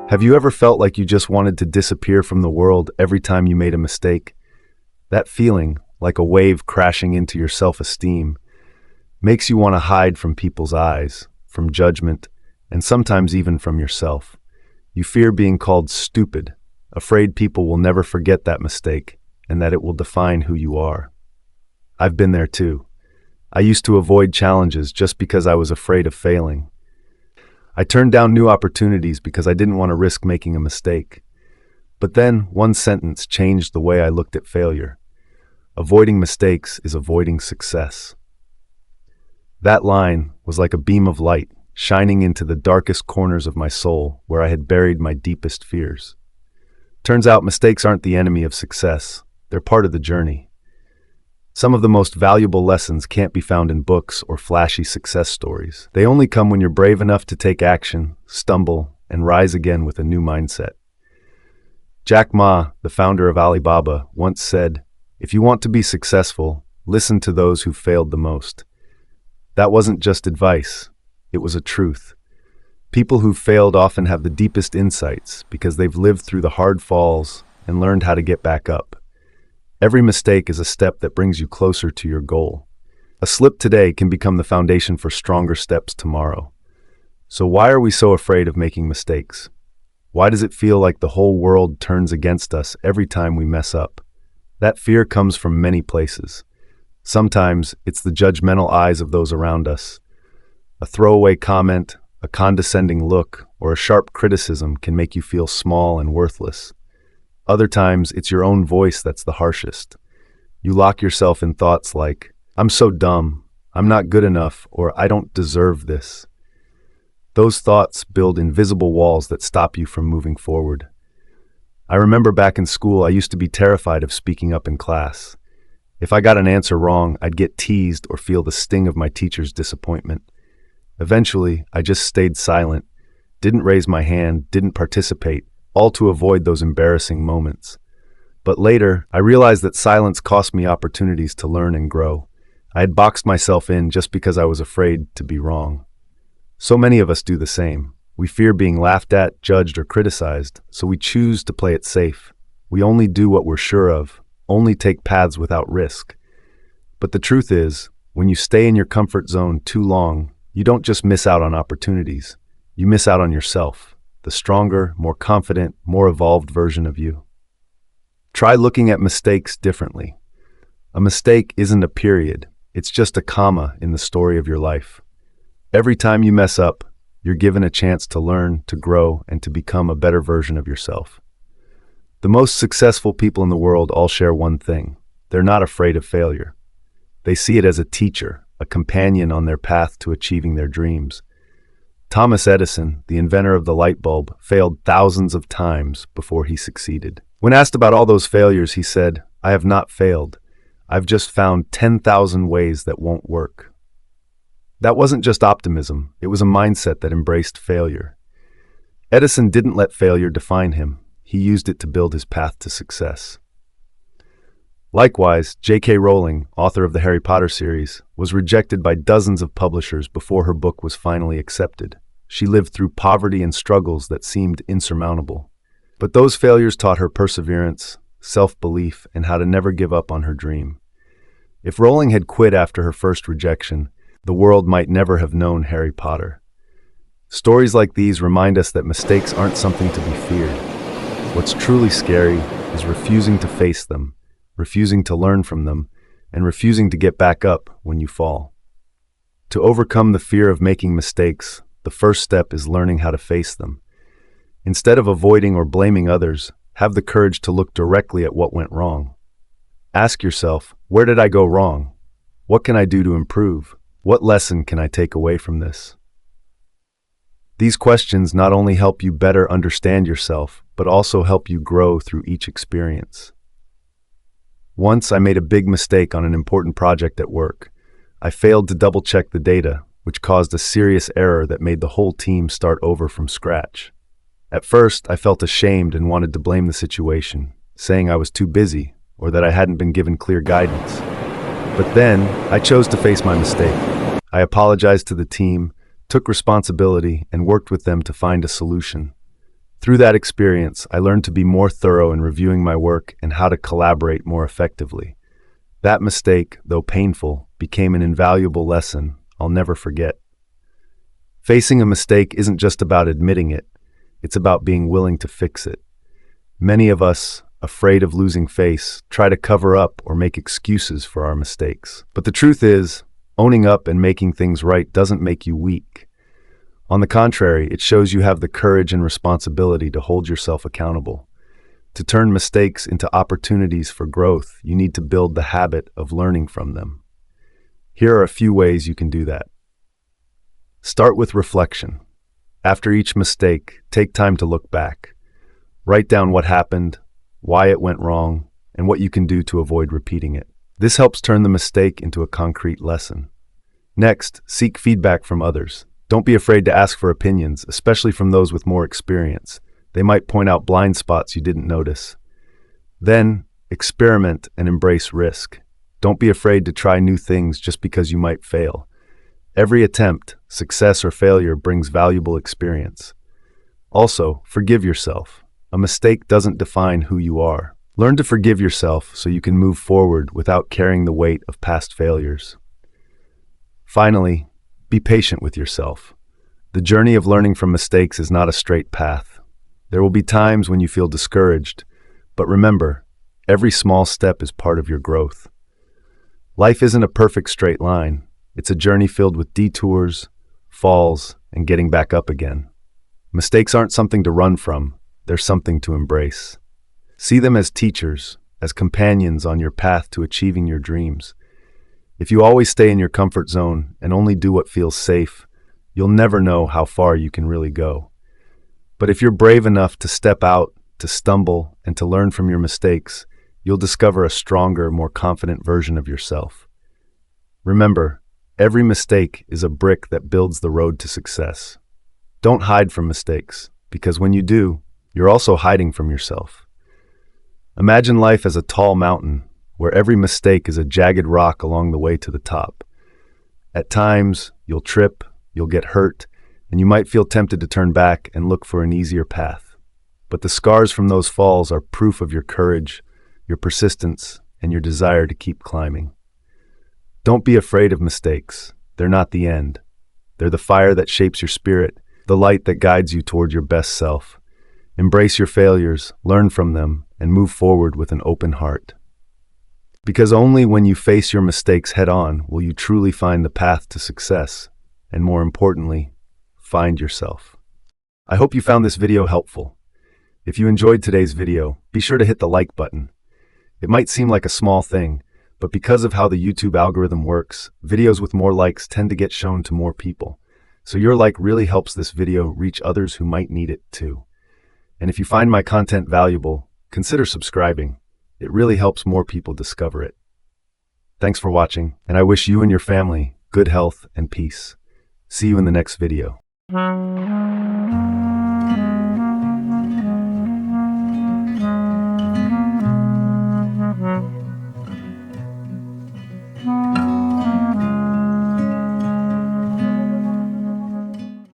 Have you ever felt like you just wanted to disappear from the world every time you made a mistake? That feeling, like a wave crashing into your self-esteem, makes you want to hide from people's eyes, from judgment, and sometimes even from yourself. You fear being called stupid, afraid people will never forget that mistake and that it will define who you are. I've been there too. I used to avoid challenges just because I was afraid of failing. I turned down new opportunities because I didn't want to risk making a mistake. But then, one sentence changed the way I looked at failure. Avoiding mistakes is avoiding success. That line was like a beam of light, shining into the darkest corners of my soul where I had buried my deepest fears. Turns out mistakes aren't the enemy of success. They're part of the journey. Some of the most valuable lessons can't be found in books or flashy success stories. They only come when you're brave enough to take action, stumble, and rise again with a new mindset. Jack Ma, the founder of Alibaba, once said, "If you want to be successful, listen to those who failed the most." That wasn't just advice, it was a truth. People who failed often have the deepest insights because they've lived through the hard falls and learned how to get back up. Every mistake is a step that brings you closer to your goal. A slip today can become the foundation for stronger steps tomorrow. So why are we so afraid of making mistakes? Why does it feel like the whole world turns against us every time we mess up? That fear comes from many places. Sometimes it's the judgmental eyes of those around us. A throwaway comment, a condescending look, or a sharp criticism can make you feel small and worthless. Other times, it's your own voice that's the harshest. You lock yourself in thoughts like, "I'm so dumb," "I'm not good enough," or "I don't deserve this." Those thoughts build invisible walls that stop you from moving forward. I remember back in school, I used to be terrified of speaking up in class. If I got an answer wrong, I'd get teased or feel the sting of my teacher's disappointment. Eventually, I just stayed silent, didn't raise my hand, didn't participate, all to avoid those embarrassing moments. But later, I realized that silence cost me opportunities to learn and grow. I had boxed myself in just because I was afraid to be wrong. So many of us do the same. We fear being laughed at, judged, or criticized, so we choose to play it safe. We only do what we're sure of, only take paths without risk. But the truth is, when you stay in your comfort zone too long, you don't just miss out on opportunities. You miss out on yourself. The stronger, more confident, more evolved version of you. Try looking at mistakes differently. A mistake isn't a period, it's just a comma in the story of your life. Every time you mess up, you're given a chance to learn, to grow, and to become a better version of yourself. The most successful people in the world all share one thing: they're not afraid of failure. They see it as a teacher, a companion on their path to achieving their dreams. Thomas Edison, the inventor of the light bulb, failed thousands of times before he succeeded. When asked about all those failures, he said, "I have not failed. I've just found 10,000 ways that won't work." That wasn't just optimism, it was a mindset that embraced failure. Edison didn't let failure define him. He used it to build his path to success. Likewise, J.K. Rowling, author of the Harry Potter series, was rejected by dozens of publishers before her book was finally accepted. She lived through poverty and struggles that seemed insurmountable. But those failures taught her perseverance, self-belief, and how to never give up on her dream. If Rowling had quit after her first rejection, the world might never have known Harry Potter. Stories like these remind us that mistakes aren't something to be feared. What's truly scary is refusing to face them, refusing to learn from them, and refusing to get back up when you fall. To overcome the fear of making mistakes, the first step is learning how to face them. Instead of avoiding or blaming others, have the courage to look directly at what went wrong. Ask yourself, where did I go wrong? What can I do to improve? What lesson can I take away from this? These questions not only help you better understand yourself, but also help you grow through each experience. Once I made a big mistake on an important project at work. I failed to double-check the data, which caused a serious error that made the whole team start over from scratch. At first, I felt ashamed and wanted to blame the situation, saying I was too busy or that I hadn't been given clear guidance. But then, I chose to face my mistake. I apologized to the team, took responsibility, and worked with them to find a solution. Through that experience, I learned to be more thorough in reviewing my work and how to collaborate more effectively. That mistake, though painful, became an invaluable lesson I'll never forget. Facing a mistake isn't just about admitting it, it's about being willing to fix it. Many of us, afraid of losing face, try to cover up or make excuses for our mistakes. But the truth is, owning up and making things right doesn't make you weak. On the contrary, it shows you have the courage and responsibility to hold yourself accountable. To turn mistakes into opportunities for growth, you need to build the habit of learning from them. Here are a few ways you can do that. Start with reflection. After each mistake, take time to look back. Write down what happened, why it went wrong, and what you can do to avoid repeating it. This helps turn the mistake into a concrete lesson. Next, seek feedback from others. Don't be afraid to ask for opinions, especially from those with more experience. They might point out blind spots you didn't notice. Then, experiment and embrace risk. Don't be afraid to try new things just because you might fail. Every attempt, success or failure, brings valuable experience. Also, forgive yourself. A mistake doesn't define who you are. Learn to forgive yourself so you can move forward without carrying the weight of past failures. Finally, be patient with yourself. The journey of learning from mistakes is not a straight path. There will be times when you feel discouraged, but remember, every small step is part of your growth. Life isn't a perfect straight line. It's a journey filled with detours, falls, and getting back up again. Mistakes aren't something to run from, they're something to embrace. See them as teachers, as companions on your path to achieving your dreams. If you always stay in your comfort zone and only do what feels safe, you'll never know how far you can really go. But if you're brave enough to step out, to stumble, and to learn from your mistakes, you'll discover a stronger, more confident version of yourself. Remember, every mistake is a brick that builds the road to success. Don't hide from mistakes, because when you do, you're also hiding from yourself. Imagine life as a tall mountain, where every mistake is a jagged rock along the way to the top. At times, you'll trip, you'll get hurt, and you might feel tempted to turn back and look for an easier path. But the scars from those falls are proof of your courage, your persistence, and your desire to keep climbing. Don't be afraid of mistakes. They're not the end. They're the fire that shapes your spirit, the light that guides you toward your best self. Embrace your failures, learn from them, and move forward with an open heart. Because only when you face your mistakes head-on will you truly find the path to success, and more importantly, find yourself. I hope you found this video helpful. If you enjoyed today's video, be sure to hit the like button. It might seem like a small thing, but because of how the YouTube algorithm works, videos with more likes tend to get shown to more people. So your like really helps this video reach others who might need it too. And if you find my content valuable, consider subscribing. It really helps more people discover it. Thanks for watching, and I wish you and your family good health and peace. See you in the next video.